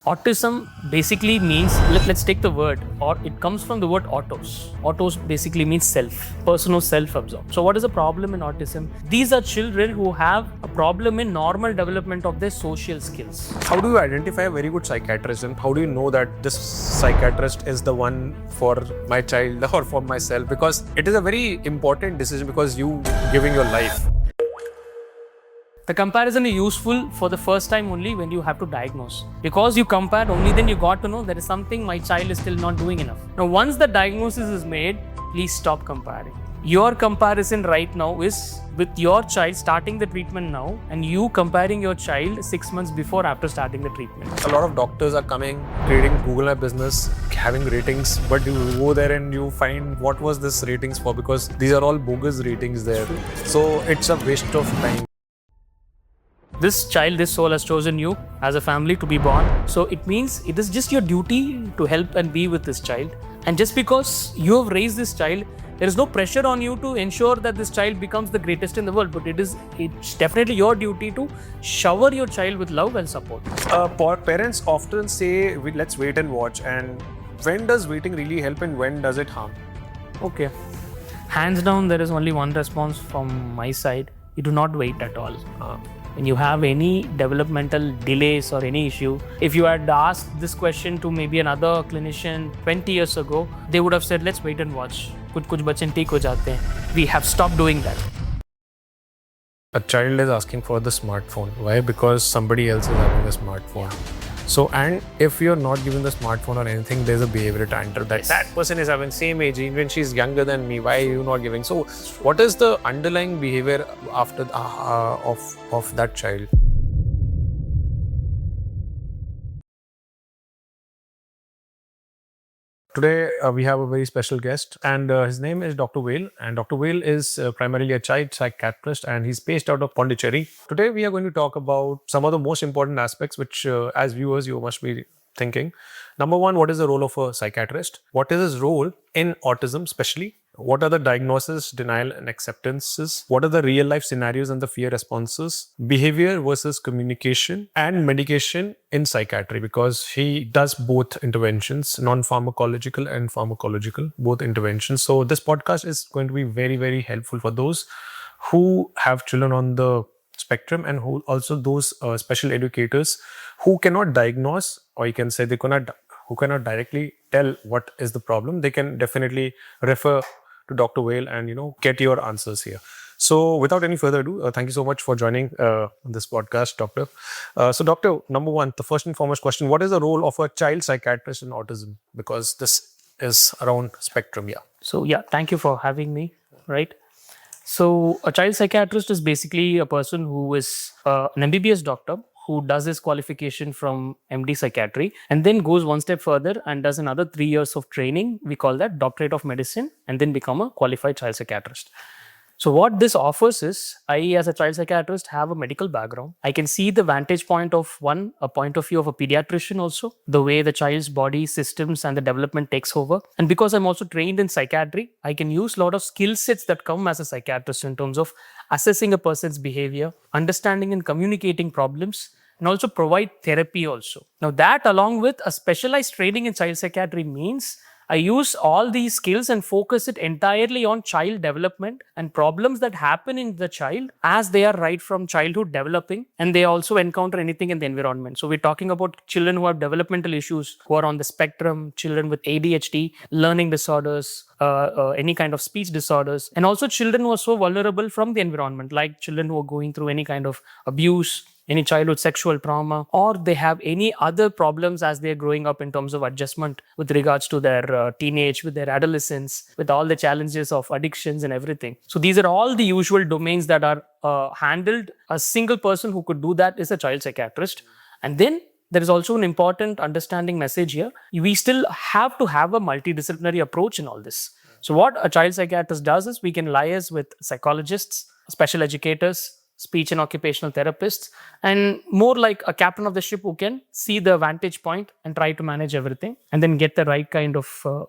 Autism basically means, let's take the word, or it comes from the word autos. Autos basically means self, person who self-absorbed. So what is the problem in autism? These are children who have a problem in normal development of their social skills. How do you identify a very good psychiatrist, and how do you know that this psychiatrist is the one for my child or for myself? Because it is a very important decision, because you giving your life. The comparison is useful for the first time only when you have to diagnose. Because you compared, only then you got to know there is something my child is still not doing enough. Now, once the diagnosis is made, please stop comparing. Your comparison right now is with your child starting the treatment now and you comparing your child 6 months before after starting the treatment. A lot of doctors are coming, creating Google My Business, having ratings, but you go there and you find what was this ratings for, because these are all bogus ratings there. So it's a waste of time. This child, this soul has chosen you as a family to be born. So it means it is just your duty to help and be with this child. And just because you have raised this child, there is no pressure on you to ensure that this child becomes the greatest in the world. But it's definitely your duty to shower your child with love and support. Parents often say, let's wait and watch. And when does waiting really help and when does it harm? Okay. Hands down, there is only one response from my side. You do not wait at all. When you have any developmental delays or any issue, if you had asked this question to maybe another clinician 20 years ago, they would have said, let's wait and watch. कुछ बच्चे ठीक हो जाते हैं. We have stopped doing that. A child is asking for the smartphone. Why? Because somebody else is having a smartphone. So, and if you're not giving the smartphone or anything, there's a behavior tantrum that person is having same age, even she's younger than me. Why are you not giving? So, what is the underlying behavior after of that child? Today, we have a very special guest, and his name is Dr. Vale. And Dr. Vale is primarily a child psychiatrist, and he's based out of Pondicherry. Today, we are going to talk about some of the most important aspects, which as viewers, you must be thinking. Number one, what is the role of a psychiatrist? What is his role in autism, especially? What are the diagnosis, denial, and acceptances? What are the real life scenarios and the fear responses? Behavior versus communication and medication in psychiatry, because he does both interventions, non-pharmacological and pharmacological, both interventions. So this podcast is going to be very, very helpful for those who have children on the spectrum, and who also those special educators who cannot diagnose, or you can say who cannot directly tell what is the problem. They can definitely refer to Dr. Vale and get your answers here. So without any further ado, thank you so much for joining this podcast, Doctor. So Doctor, number one, the first and foremost question: what is the role of a child psychiatrist in autism? Because this is around spectrum, yeah. So thank you for having me. Right. So a child psychiatrist is basically a person who is an MBBS doctor who does his qualification from MD psychiatry and then goes one step further and does another 3 years of training. We call that doctorate of medicine, and then become a qualified child psychiatrist. So what this offers is, I as a child psychiatrist have a medical background. I can see the vantage point of a point of view of a pediatrician also, the way the child's body systems and the development takes over. And because I'm also trained in psychiatry, I can use a lot of skill sets that come as a psychiatrist in terms of assessing a person's behavior, understanding and communicating problems, and also provide therapy also. Now that, along with a specialized training in child psychiatry, means I use all these skills and focus it entirely on child development and problems that happen in the child as they are right from childhood developing, and they also encounter anything in the environment. So we're talking about children who have developmental issues, who are on the spectrum, children with ADHD, learning disorders, any kind of speech disorders, and also children who are so vulnerable from the environment, like children who are going through any kind of abuse, any childhood sexual trauma, or they have any other problems as they're growing up in terms of adjustment with regards to their teenage, with their adolescence, with all the challenges of addictions and everything. So these are all the usual domains that are handled. A single person who could do that is a child psychiatrist. And then there is also an important understanding message here. We still have to have a multidisciplinary approach in all this. So what a child psychiatrist does is, we can liaise with psychologists, special educators, speech and occupational therapists, and more like a captain of the ship who can see the vantage point and try to manage everything and then get the right kind of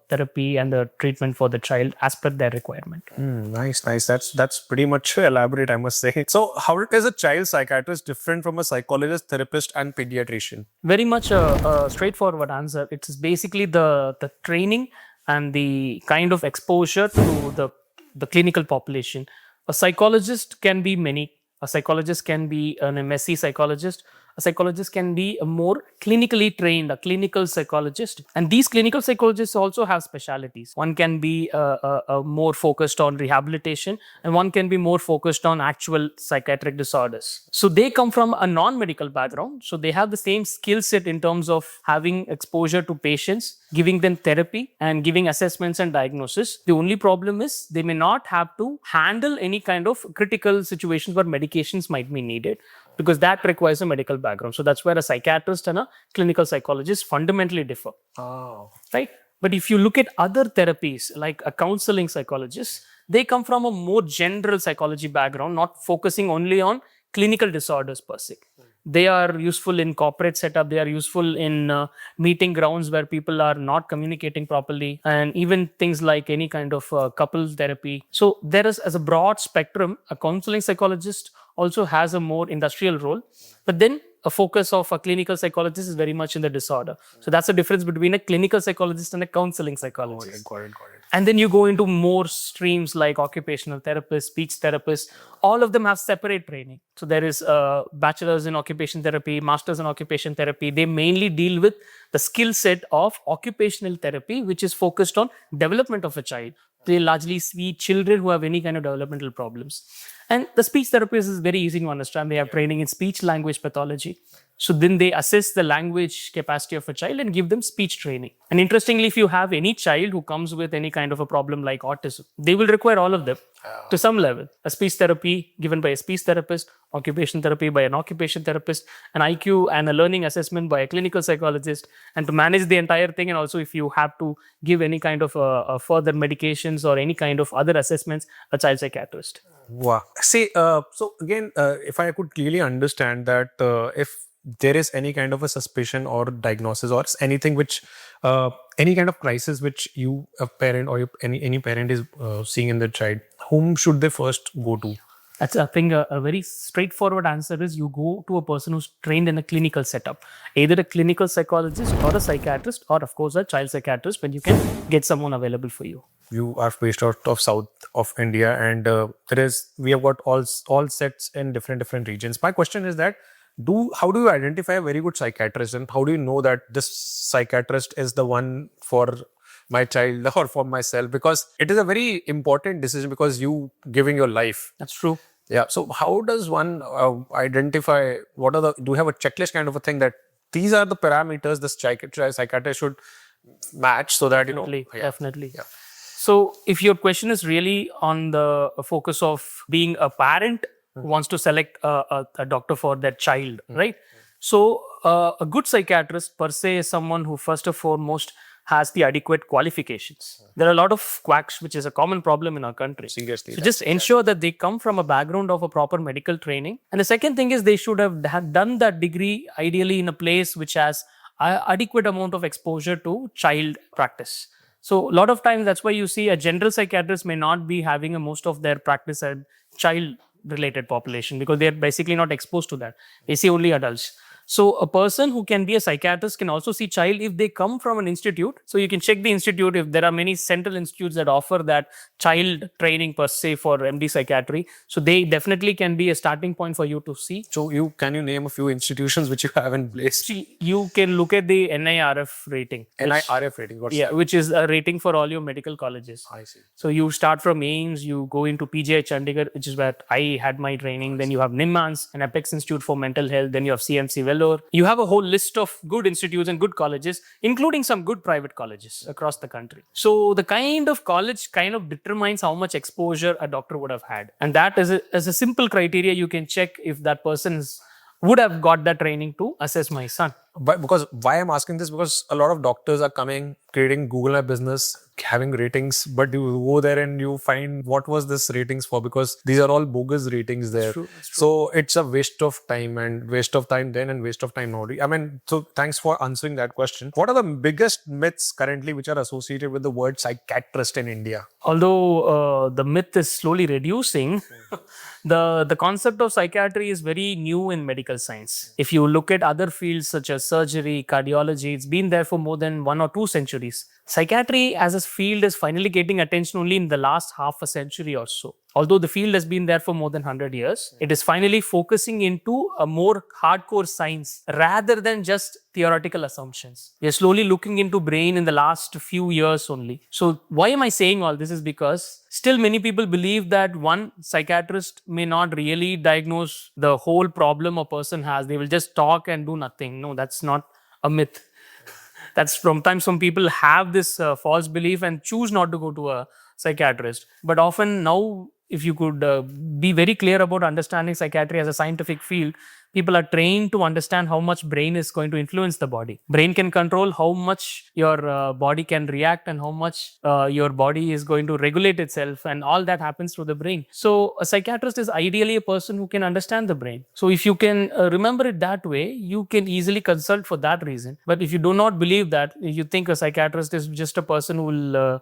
therapy and the treatment for the child as per their requirement. Nice, nice. That's pretty much elaborate, I must say. So, how is a child psychiatrist different from a psychologist, therapist, and pediatrician? Very much a straightforward answer. It's basically the training and the kind of exposure to the clinical population. A psychologist can be many. A psychologist can be an MSc psychologist. A psychologist can be a more clinically trained, a clinical psychologist. And these clinical psychologists also have specialities. One can be more focused on rehabilitation, and one can be more focused on actual psychiatric disorders. So they come from a non-medical background. So they have the same skill set in terms of having exposure to patients, giving them therapy, and giving assessments and diagnosis. The only problem is they may not have to handle any kind of critical situations where medications might be needed, because that requires a medical background. So that's where a psychiatrist and a clinical psychologist fundamentally differ. Oh. Right? But if you look at other therapies, like a counseling psychologist, they come from a more general psychology background, not focusing only on clinical disorders per se. They are useful in corporate setup. They are useful in meeting grounds where people are not communicating properly, and even things like any kind of couple therapy. So there is, as a broad spectrum, a counseling psychologist also has a more industrial role, but then a focus of a clinical psychologist is very much in the disorder. So that's the difference between a clinical psychologist and a counseling psychologist. Got it. And then you go into more streams like occupational therapists, speech therapists. All of them have separate training. So there is a bachelor's in occupation therapy, master's in occupation therapy. They mainly deal with the skill set of occupational therapy, which is focused on development of a child. They largely see children who have any kind of developmental problems. And the speech therapist is very easy to understand. They have training in speech language pathology. So then they assess the language capacity of a child and give them speech training. And interestingly, if you have any child who comes with any kind of a problem like autism, they will require all of them to some level. A speech therapy given by a speech therapist, occupation therapy by an occupation therapist, an IQ and a learning assessment by a clinical psychologist, and to manage the entire thing. And also if you have to give any kind of further medications or any kind of other assessments, a child psychiatrist. Wow. See, so again, if I could clearly understand that if there is any kind of a suspicion or diagnosis or anything which, any kind of crisis which you, a parent or any parent is seeing in the child, whom should they first go to? That's, I think, a very straightforward answer is you go to a person who's trained in a clinical setup, either a clinical psychologist or a psychiatrist, or of course a child psychiatrist, when you can get someone available for you. You are based out of south of India, and we have got all sets in different regions. My question is that how do you identify a very good psychiatrist, and how do you know that this psychiatrist is the one for my child or for myself? Because it is a very important decision, because you giving your life. That's true. Yeah. So how does one identify do you have a checklist kind of a thing that these are the parameters this psychiatrist should match, so that, Definitely. Yeah. So if your question is really on the focus of being a parent who wants to select a doctor for their child, right? So a good psychiatrist per se is someone who first and foremost has the adequate qualifications. There are a lot of quacks, which is a common problem in our country. Seriously. So just ensure that they come from a background of a proper medical training. And the second thing is they should have done that degree ideally in a place which has adequate amount of exposure to child practice. So a lot of times that's why you see a general psychiatrist may not be having most of their practice at child related population, because they're basically not exposed to that. They see only adults. So a person who can be a psychiatrist can also see child if they come from an institute. So you can check the institute if there are many central institutes that offer that child training per se for MD psychiatry. So they definitely can be a starting point for you to see. So can you name a few institutions which you have in place? You can look at the NIRF rating. NIRF rating? Which is a rating for all your medical colleges. I see. So you start from AIIMS, you go into PGI Chandigarh, which is where I had my training. Then you have NIMHANS, an Apex Institute for Mental Health. Then you have CMC Vellore. You have a whole list of good institutes and good colleges, including some good private colleges across the country. So the kind of college kind of determines how much exposure a doctor would have had. And that is a simple criteria you can check if that person would have got that training to assess my son. But why I'm asking this, because a lot of doctors are coming creating Google My Business, having ratings, but you go there and you find what was this ratings for, because these are all bogus ratings there. true. So it's a waste of time, and waste of time then and waste of time now. I mean, so thanks for answering that question. What are the biggest myths currently which are associated with the word psychiatrist in India? Although the myth is slowly reducing, the concept of psychiatry is very new in medical science. If you look at other fields such as surgery, cardiology, it's been there for more than 1 or 2 centuries. Psychiatry as a field is finally getting attention only in the last half a century or so. Although the field has been there for more than 100 years, it is finally focusing into a more hardcore science rather than just theoretical assumptions. We are slowly looking into brain in the last few years only. So why am I saying all this is because still many people believe that one psychiatrist may not really diagnose the whole problem a person has. They will just talk and do nothing. No, that's not a myth. That's sometimes some people have this false belief and choose not to go to a psychiatrist. But often now, if you could be very clear about understanding psychiatry as a scientific field, people are trained to understand how much brain is going to influence the body. Brain can control how much your body can react and how much your body is going to regulate itself, and all that happens through the brain. So a psychiatrist is ideally a person who can understand the brain. So if you can remember it that way, you can easily consult for that reason. But if you do not believe that, if you think a psychiatrist is just a person who will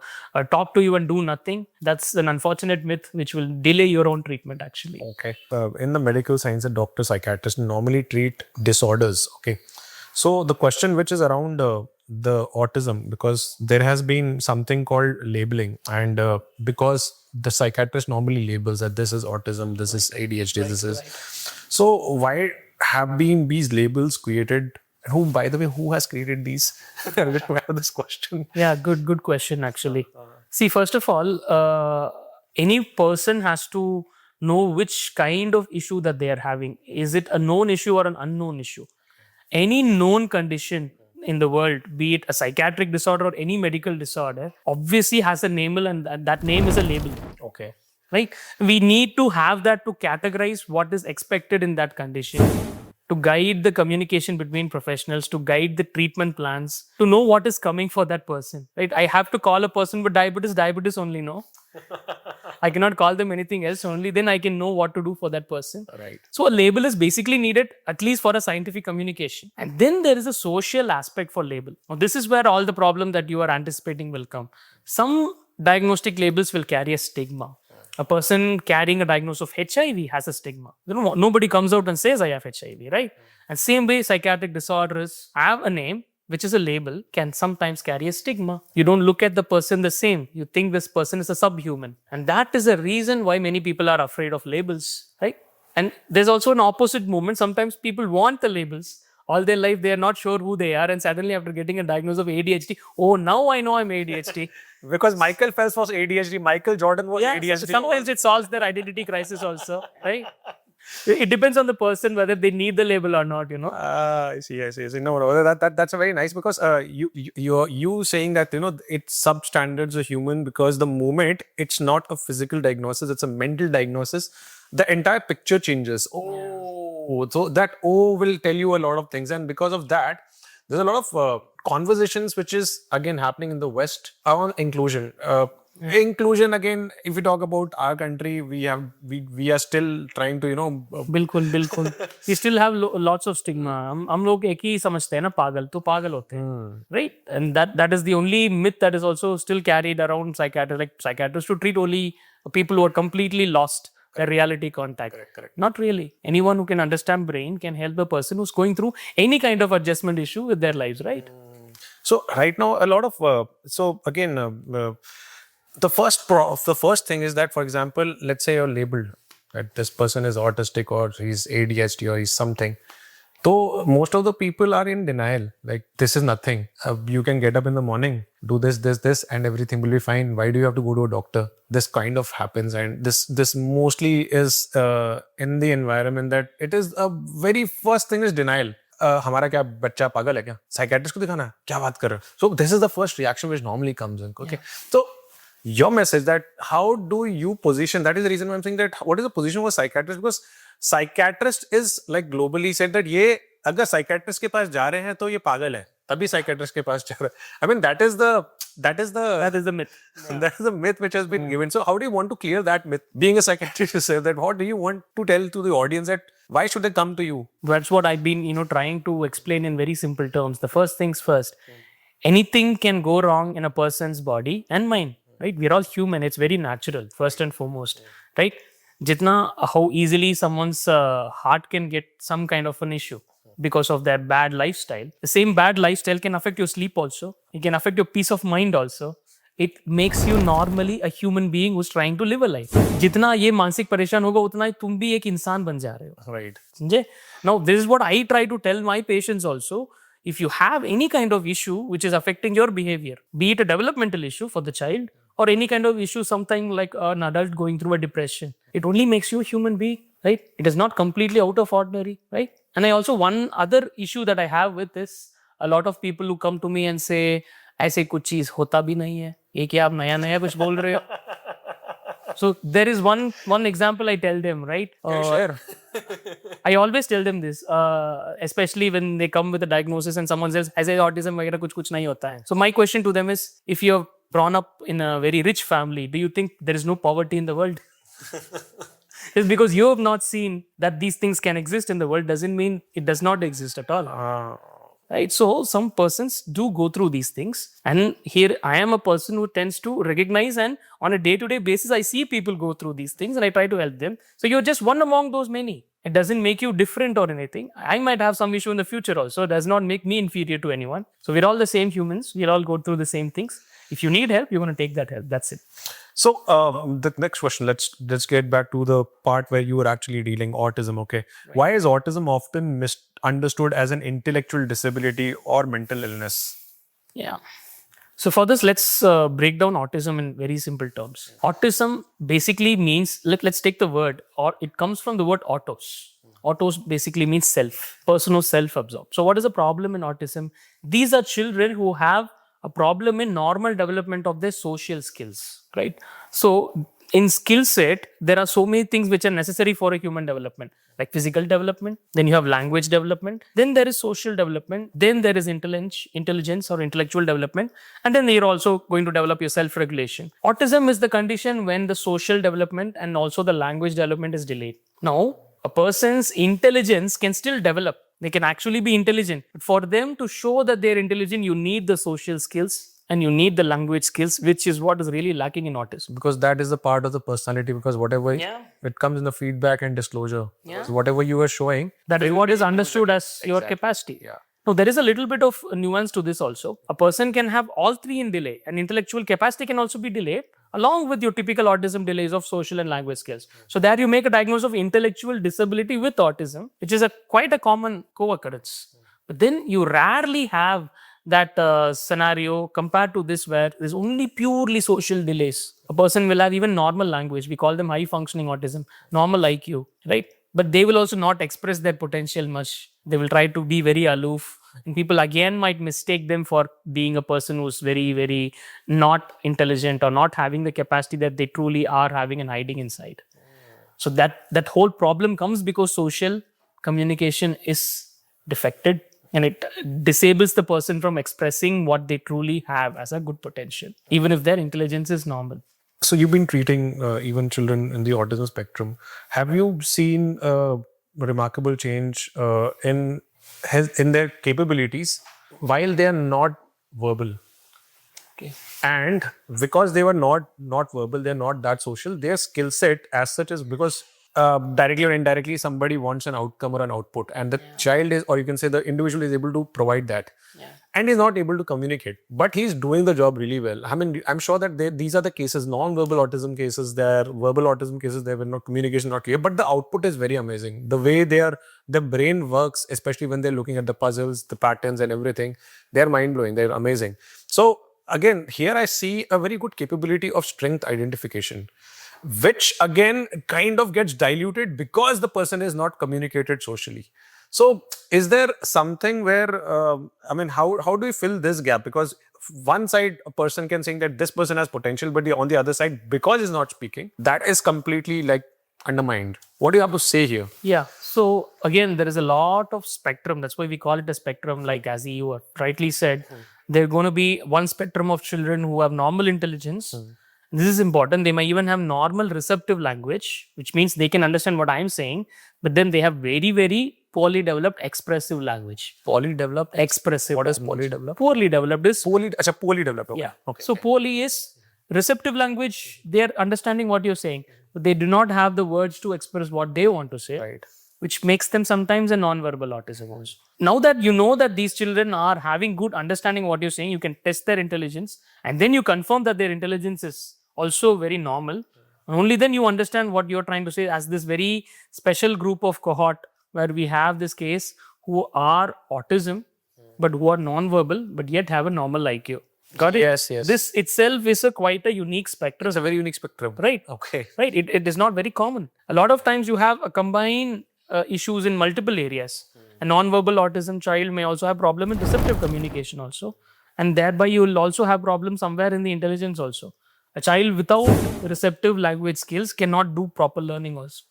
talk to you and do nothing, that's an unfortunate myth which will delay your own treatment actually. Okay. In the medical science, a doctor psychiatrist normally treat disorders. Okay. So the question which is around the autism, because there has been something called labeling, and because the psychiatrist normally labels that this is autism, this is ADHD, this is. So why have been these labels created? Who, by the way, who has created these? I just have this question. Yeah, good question actually. See, first of all, any person has to know which kind of issue that they are having. Is it a known issue or an unknown issue? Any known condition in the world, be it a psychiatric disorder or any medical disorder, obviously has a name, and that name is a label. Okay. Right? We need to have that to categorize what is expected in that condition, to guide the communication between professionals, to guide the treatment plans, to know what is coming for that person. Right? I have to call a person with diabetes only, no? I cannot call them anything else, only then I can know what to do for that person. Right. So a label is basically needed, at least for a scientific communication. And then there is a social aspect for label. Now, this is where all the problem that you are anticipating will come. Some diagnostic labels will carry a stigma. A person carrying a diagnosis of HIV has a stigma. Nobody comes out and says, I have HIV, right? And same way, psychiatric disorders have a name, which is a label, can sometimes carry a stigma. You don't look at the person the same. You think this person is a subhuman. And that is a reason why many people are afraid of labels, right? And there's also an opposite movement. Sometimes people want the labels. All their life, they are not sure who they are. And suddenly after getting a diagnosis of ADHD, oh, now I know I'm ADHD. Because Michael Phelps was ADHD, Michael Jordan was ADHD. Sometimes it solves their identity crisis also, right? It depends on the person whether they need the label or not, you know. I see. No, that's a very nice, because you saying that, you know, it's substandards a human, because the moment it's not a physical diagnosis, it's a mental diagnosis, the entire picture changes. So that will tell you a lot of things, and because of that, there's a lot of conversations which is again happening in the West on inclusion. Inclusion, again, if we talk about our country, we are still trying to, you know. बिल्कुल we still have lots of stigma. हम लोग एक ही समझते हैं ना, पागल तो पागल होते हैं, right? And that is the only myth that is also still carried around psychiatrists to treat only people who are completely lost their reality contact. Correct. Not really. Anyone who can understand brain can help a person who's going through any kind of adjustment issue with their lives, right? So right now, a lot of the first thing is that, for example, let's say you're labeled that this person is autistic or he's ADHD or he's something. So most of the people are in denial. Like, this is nothing. You can get up in the morning, do this, and everything will be fine. Why do you have to go to a doctor? This kind of happens, and this mostly is in the environment that it is a very first thing is denial. हमारा क्या बच्चा पागल है क्या? Psychiatrist को दिखाना है? क्या बात कर रहे हो? So this is the first reaction which normally comes in. Okay, so your message that how do you position? That is the reason why I'm saying that what is the position for psychiatrist? Because psychiatrist is like globally said that ये अगर psychiatrist के पास जा रहे हैं तो ये पागल है. तभी psychiatrist के पास जा रहा है. I mean, that is the That is the myth. that is the myth which has been given. So how do you want to clear that myth? Being a psychiatrist yourself, that what do you want to tell to the audience, that why should they come to you? That's what I've been, trying to explain in very simple terms. The first things first, anything can go wrong in a person's body and mind, right? We're all human. It's very natural, first and foremost, right? Jitna, how easily someone's heart can get some kind of an issue because of their bad lifestyle. The same bad lifestyle can affect your sleep also. It can affect your peace of mind also. It makes you normally a human being who's trying to live a life. जितना ये मानसिक परेशान होगा उतना ही तुम भी एक इंसान बन जा रहे हो. Right. समझे? Now this is what I try to tell my patients also. If you have any kind of issue which is affecting your behavior, be it a developmental issue for the child or any kind of issue, something like an adult going through a depression, it only makes you a human being, right? It is not completely out of ordinary, right? And I also, one other issue that I have with this, a lot of people who come to me and say, ऐसे कुछ चीज होता भी नहीं है, ये क्या आप नया नया कुछ बोल रहे हो? So there is one example I tell them, right? Sure. I always tell them this, especially when they come with a diagnosis and someone says, ऐसे autism वगैरह कुछ नहीं होता है. So my question to them is, if you're born up in a very rich family, do you think there is no poverty in the world? It's because you have not seen that these things can exist in the world doesn't mean it does not exist at all. Right? So some persons do go through these things. And here I am a person who tends to recognize, and on a day-to-day basis, I see people go through these things and I try to help them. So you're just one among those many. It doesn't make you different or anything. I might have some issue in the future also. It does not make me inferior to anyone. So we're all the same humans. We'll all go through the same things. If you need help, you're going to take that help. That's it. So the next question, let's get back to the part where you were actually dealing autism. Okay, right. Why is autism often misunderstood as an intellectual disability or mental illness? Yeah. So for this, let's break down autism in very simple terms. Autism basically means, let's take the word, or it comes from the word autos. Autos basically means self, person who's self-absorbed. So what is the problem in autism? These are children who have a problem in normal development of their social skills, right? So in skill set, there are so many things which are necessary for a human development, like physical development, then you have language development, then there is social development, then there is intelligence or intellectual development, and then you're also going to develop your self-regulation. Autism is the condition when the social development and also the language development is delayed. Now, a person's intelligence can still develop. They can actually be intelligent. But for them to show that they're intelligent, you need the social skills and you need the language skills, which is what is really lacking in autism. Because that is the part of the personality, because whatever it comes in the feedback and disclosure. So whatever you are showing, that is what is understood as your capacity. Yeah. Now, there is a little bit of nuance to this also. A person can have all three in delay, and intellectual capacity can also be delayed, along with your typical autism delays of social and language skills. So there you make a diagnosis of intellectual disability with autism, which is quite a common co-occurrence. But then you rarely have that scenario compared to this where there's only purely social delays. A person will have even normal language. We call them high functioning autism, normal IQ, right? But they will also not express their potential much. They will try to be very aloof. And people again might mistake them for being a person who's very, very not intelligent or not having the capacity that they truly are having and hiding inside. So that whole problem comes because social communication is defected and it disables the person from expressing what they truly have as a good potential, even if their intelligence is normal. So you've been treating even children in the autism spectrum. Have you seen a remarkable change in their capabilities while they are not verbal? Okay. And because they were not verbal, they're not that social, their skill set as such is because directly or indirectly somebody wants an outcome or an output, and the child is, or you can say the individual is able to provide that. And he's not able to communicate, but he's doing the job really well. I mean, I'm sure that these are the cases, non-verbal autism cases, there verbal autism cases, there were no communication, not clear, but the output is very amazing. The way the brain works, especially when they're looking at the puzzles, the patterns and everything, they're mind-blowing, they're amazing. So again, here I see a very good capability of strength identification, which again kind of gets diluted because the person is not communicated socially. So is there something where, I mean, how do you fill this gap? Because one side, a person can say that this person has potential, but on the other side, because he's not speaking, that is completely like undermined. What do you have to say here? Yeah. So again, there is a lot of spectrum. That's why we call it a spectrum. Like as you have rightly said, there are going to be one spectrum of children who have normal intelligence. This is important. They might even have normal receptive language, which means they can understand what I'm saying, but then they have very, very poorly developed expressive language. Poorly developed. Expressive. What is language. poorly developed? Poorly developed is Poorly developed. Okay. yeah. Okay. So poorly is receptive language. They are understanding what you're saying, but they do not have the words to express what they want to say, Right. which makes them sometimes a non-verbal autism also. Now that you know that these children are having good understanding what you're saying, you can test their intelligence, and then you confirm that their intelligence is also very normal. Only then you understand what you're trying to say as this very special group of cohort where we have this case who are autism, but who are non-verbal, but yet have a normal IQ. Got it? Yes, yes. This itself is quite a unique spectrum. It's a very unique spectrum. Right. Okay. Right. It is not very common. A lot of times you have a combined issues in multiple areas. A non-verbal autism child may also have problem in receptive communication also. And thereby you will also have problem somewhere in the intelligence also. A child without receptive language skills cannot do proper learning also.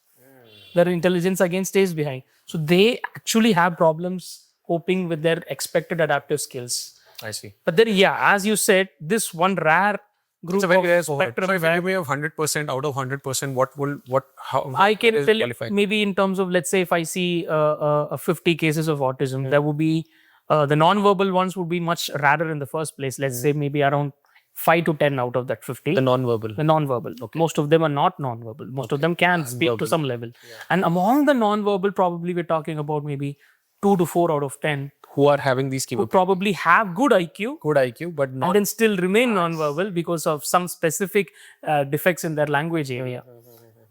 Their intelligence again stays behind. So they actually have problems coping with their expected adaptive skills. I see. But then, yeah, as you said, this one rare group It's a very rare of cohort. spectrum So if you have 100% out of 100%, how I can is tell you, qualified? maybe in terms of, let's say, if I see 50 cases of autism, there would be the non-verbal ones would be much rarer in the first place. Let's say maybe around 5 to 10 out of that 50. The non-verbal. The non-verbal. Okay. Most of them are not non-verbal. Most of them can speak to some level. And among the non-verbal, probably we're talking about maybe 2 to 4 out of 10 Who are having these who capabilities. probably have good IQ, Good IQ, but and not. then still remain non-verbal because of some specific defects in their language area.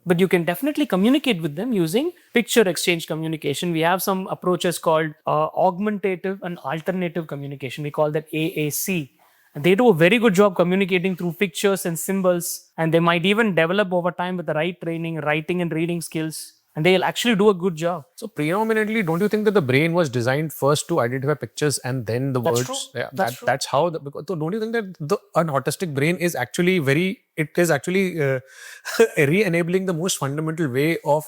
But you can definitely communicate with them using picture exchange communication. We have some approaches called augmentative and alternative communication. We call that AAC. And they do a very good job communicating through pictures and symbols. And they might even develop over time with the right training, writing and reading skills. And they'll actually do a good job. So predominantly, don't you think that the brain was designed first to identify pictures and then the That's words? true. Yeah, That's true. That's how. Because, so don't you think that an autistic brain is actually re-enabling the most fundamental way of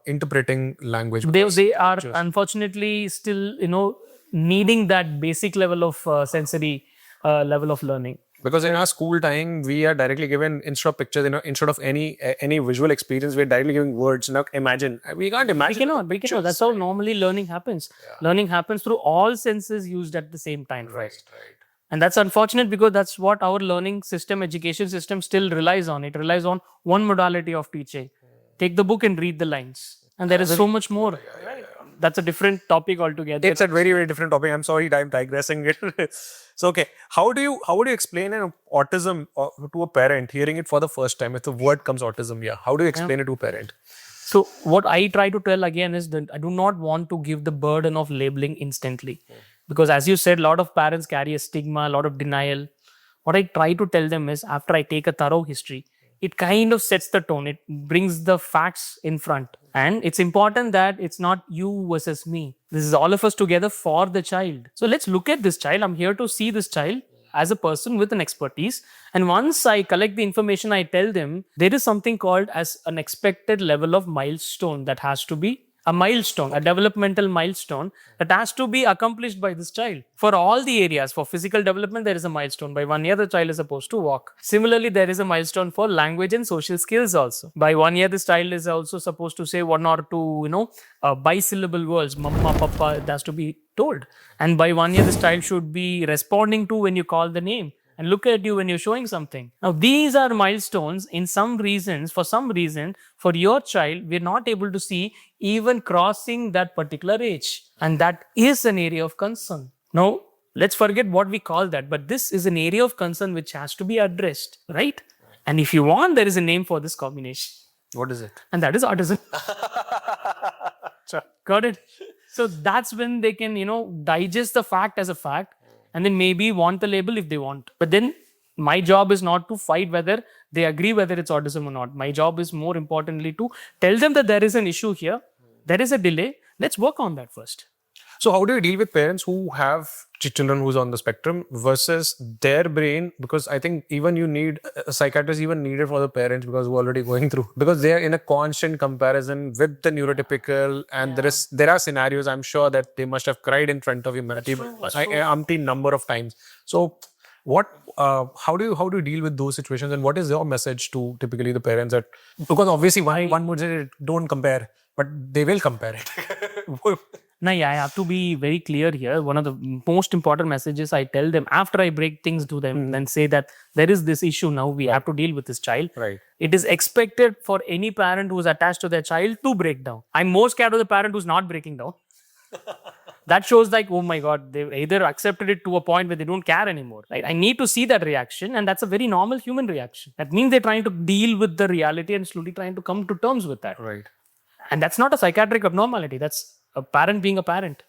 interpreting language? They are unfortunately still, needing that basic level of sensory level of learning. Because in our school time, we are directly given, instead of pictures, instead of any visual experience, we're directly giving words. Now imagine. We can't imagine. We cannot. That's how normally learning happens. Learning happens through all senses used at the same time. Right. And that's unfortunate because that's what our learning system, education system still relies on. It relies on one modality of teaching. Take the book and read the lines. And there is so much more. That's a different topic altogether. It's a very, very different topic. I'm sorry, I'm digressing it. So, okay, how would you explain an autism to a parent hearing it for the first time? If the word comes autism, how do you explain it to a parent? So what I try to tell again is that I do not want to give the burden of labeling instantly. Because as you said, a lot of parents carry a stigma, a lot of denial. What I try to tell them is after I take a thorough history, it kind of sets the tone. It brings the facts in front. And it's important that it's not you versus me. This is all of us together for the child. So let's look at this child. I'm here to see this child as a person with an expertise. And once I collect the information, I tell them there is something called as an expected level of milestone that has to be a milestone, a developmental milestone that has to be accomplished by this child. For all the areas, for physical development, there is a milestone. By 1 year, the child is supposed to walk. Similarly, there is a milestone for language and social skills also. By 1 year, this child is also supposed to say 1 or 2, bisyllable words, mama, papa, it has to be told. And by 1 year, this child should be responding to when you call the name. And look at you when you're showing something. Now, these are milestones for some reason, for your child, we're not able to see even crossing that particular age. And that is an area of concern. Now, let's forget what we call that. But this is an area of concern which has to be addressed, right? And if you want, there is a name for this combination. What is it? And that is autism. Got it? So that's when they can, digest the fact as a fact. And then maybe want the label if they want. But then my job is not to fight whether they agree whether it's autism or not. My job is more importantly to tell them that there is an issue here. There is a delay. Let's work on that first. So how do you deal with parents who have children who's on the spectrum versus their brain? Because I think even you need a psychiatrist even needed for the parents because who are already going through, because they are in a constant comparison with the neurotypical, and there are scenarios I'm sure that they must have cried in front of you umpteen number of times. So what how do you deal with those situations, and what is your message to typically the parents? That because obviously one would say don't compare, but they will compare it. No, yeah, I have to be very clear here. One of the most important messages I tell them after I break things to them, then say that there is this issue now, we have to deal with this child. Right. It is expected for any parent who is attached to their child to break down. I'm more scared of the parent who's not breaking down. That shows like, oh my God, they've either accepted it to a point where they don't care anymore. Right? I need to see that reaction, and that's a very normal human reaction. That means they're trying to deal with the reality and slowly trying to come to terms with that. Right. And that's not a psychiatric abnormality. That's a parent being a parent.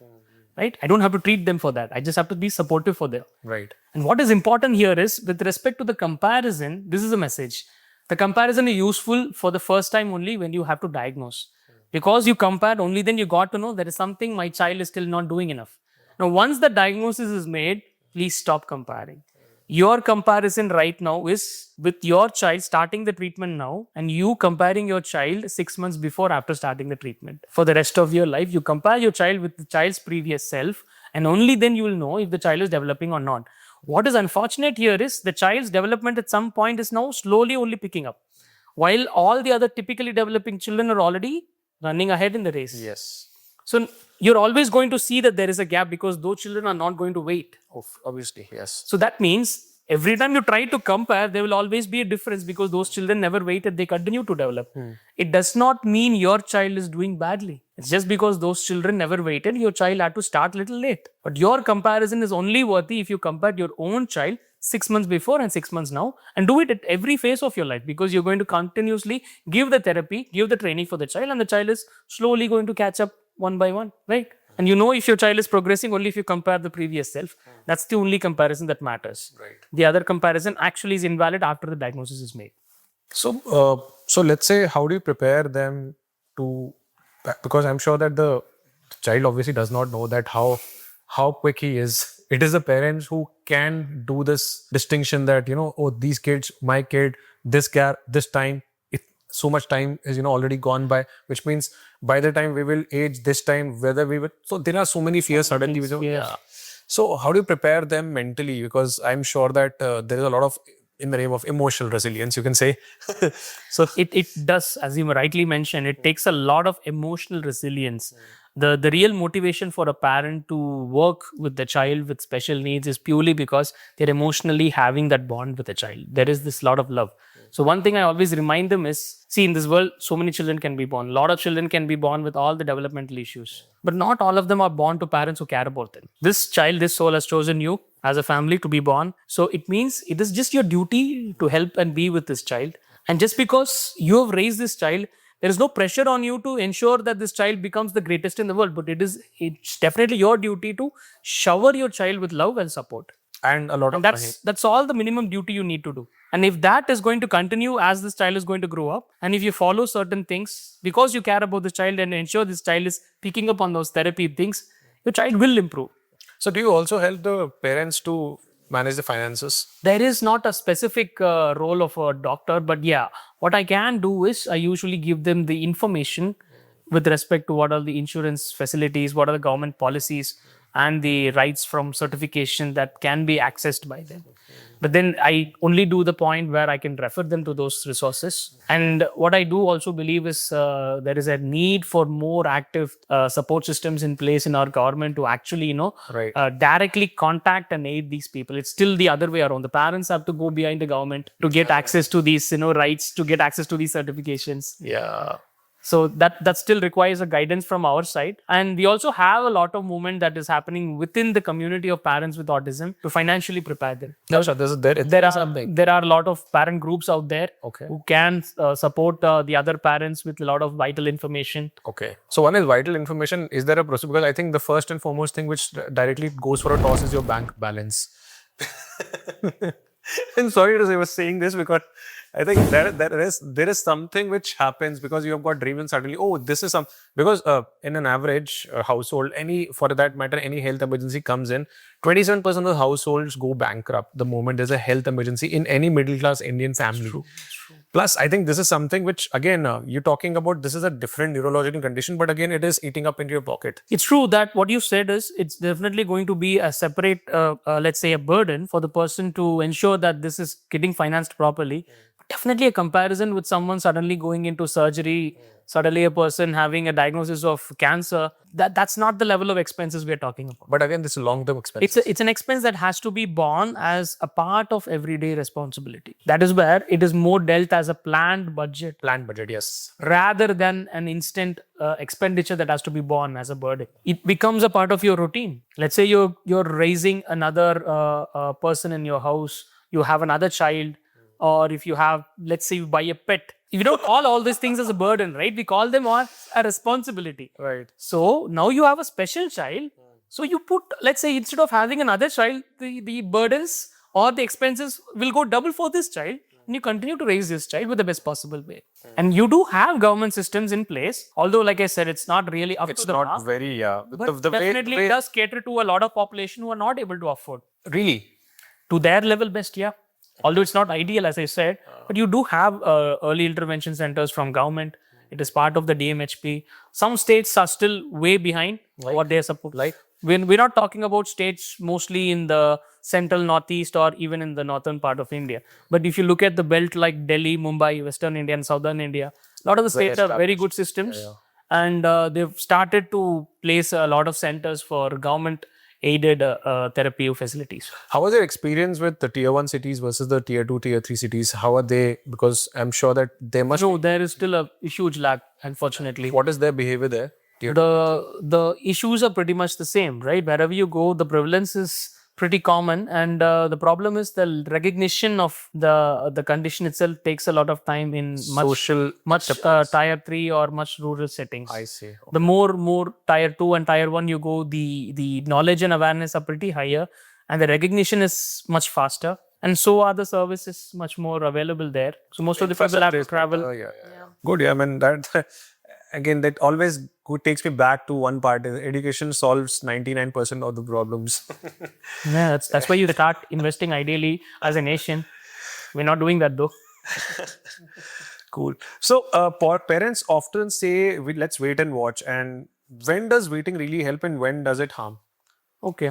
Right? I don't have to treat them for that. I just have to be supportive for them. Right. And what is important here is, with respect to the comparison, this is a message. The comparison is useful for the first time only when you have to diagnose. Because you compared, only then you got to know there is something my child is still not doing enough. Now, once the diagnosis is made, please stop comparing. Your comparison right now is with your child starting the treatment now and you comparing your child 6 months before after starting the treatment. For the rest of your life, you compare your child with the child's previous self, and only then you will know if the child is developing or not. What is unfortunate here is the child's development at some point is now slowly only picking up, while all the other typically developing children are already running ahead in the race. Yes. So you're always going to see that there is a gap because those children are not going to wait. Obviously, yes. So that means every time you try to compare, there will always be a difference because those children never waited, they continue to develop. It does not mean your child is doing badly. It's just because those children never waited, your child had to start a little late. But your comparison is only worthy if you compared your own child 6 months before and 6 months now, and do it at every phase of your life, because you're going to continuously give the therapy, give the training for the child, and the child is slowly going to catch up one by one, right? And you know if your child is progressing only if you compare the previous self. That's the only comparison that matters. Right. The other comparison actually is invalid after the diagnosis is made. So, so let's say, how do you prepare them to? Because I'm sure that the child obviously does not know that how quick he is. It is the parents who can do this distinction that, oh, these kids, my kid, this time, so much time is, already gone by, which means by the time we will age this time, whether we will. So there are so many fears suddenly. Yeah. So how do you prepare them mentally? Because I'm sure that there is a lot of, in the name of emotional resilience, you can say. So it does, as you rightly mentioned, it takes a lot of emotional resilience. The real motivation for a parent to work with the child with special needs is purely because they're emotionally having that bond with the child. There is this lot of love. So one thing I always remind them is, see, in this world, so many children can be born. A lot of children can be born with all the developmental issues. But not all of them are born to parents who care about them. This child, this soul has chosen you as a family to be born. So it means it is just your duty to help and be with this child. And just because you have raised this child, there is no pressure on you to ensure that this child becomes the greatest in the world. But it's definitely your duty to shower your child with love and support. And a lot of that's all the minimum duty you need to do. And if that is going to continue as this child is going to grow up, and if you follow certain things because you care about the child and ensure this child is picking up on those therapy things, your child will improve. So do you also help the parents to manage the finances? There is not a specific role of a doctor, but yeah, what I can do is I usually give them the information with respect to what are the insurance facilities, what are the government policies, and the rights from certification that can be accessed by them. But then I only do the point where I can refer them to those resources. And what I do also believe is there is a need for more active support systems in place in our government to actually, directly contact and aid these people. It's still the other way around. The parents have to go behind the government to get access to these, rights, to get access to these certifications. Yeah. So that still requires a guidance from our side. And we also have a lot of movement that is happening within the community of parents with autism to financially prepare them. No, sure. There are a lot of parent groups out there Okay. who can support the other parents with a lot of vital information. Okay. So one is vital information. Is there a process? Because I think the first and foremost thing which directly goes for a toss is your bank balance. And sorry to say I was saying this because I think there is something which happens because you have got dreams and suddenly, oh, this is some, because in an average household, any, for that matter, any health emergency comes in, 27% of the households go bankrupt the moment there's a health emergency in any middle class Indian family. Plus, I think this is something which, again, you're talking about, this is a different neurological condition, but again, it is eating up into your pocket. It's true that what you said is it's definitely going to be a separate, let's say, a burden for the person to ensure that this is getting financed properly. Definitely a comparison with someone suddenly going into surgery, suddenly a person having a diagnosis of cancer. That's not the level of expenses we are talking about. But again, this is long-term expense. It's an expense that has to be borne as a part of everyday responsibility. That is where it is more dealt as a planned budget Planned budget, yes. rather than an instant expenditure that has to be borne as a burden. It becomes a part of your routine. Let's say you're raising another person in your house, you have another child, or if you have, let's say you buy a pet. You don't call all these things as a burden, right? We call them as a responsibility. Right. So now you have a special child. So you put, let's say, instead of having another child, the burdens or the expenses will go double for this child. And you continue to raise this child with the best possible way. And you do have government systems in place. Although, like I said, it's not really up It's to the not mark. very, But definitely it does cater to a lot of population who are not able to afford. Really? To their level best, yeah. Although it's not ideal, as I said, but you do have early intervention centers from government. It is part of the DMHP. Some states are still way behind what they are supposed. Like? When we're not talking about states mostly in the central, northeast, or even in the northern part of India. But if you look at the belt like Delhi, Mumbai, Western India, and Southern India, a lot of the states have very good systems, and they've started to place a lot of centers for government aided therapy facilities. How was your experience with the tier 1 cities versus the tier 2, tier 3 cities? How are they? Because I'm sure that they must. No, there is still a huge lag, unfortunately. What is their behavior there? The issues are pretty much the same, right? Wherever you go, the prevalence is pretty common, and the problem is the recognition of the condition itself takes a lot of time in much tier 3 or much rural settings. I see. The more tier 2 and tier 1 you go, the knowledge and awareness are pretty higher, and the recognition is much faster, and so are the services much more available there. So most of the people have to travel. Good, yeah. I mean, that again, that always takes me back to one part. Education solves 99% of the problems. Yeah, that's why you start investing ideally as a nation. We're not doing that though. Cool. So, parents often say, let's wait and watch. And when does waiting really help and when does it harm? Okay.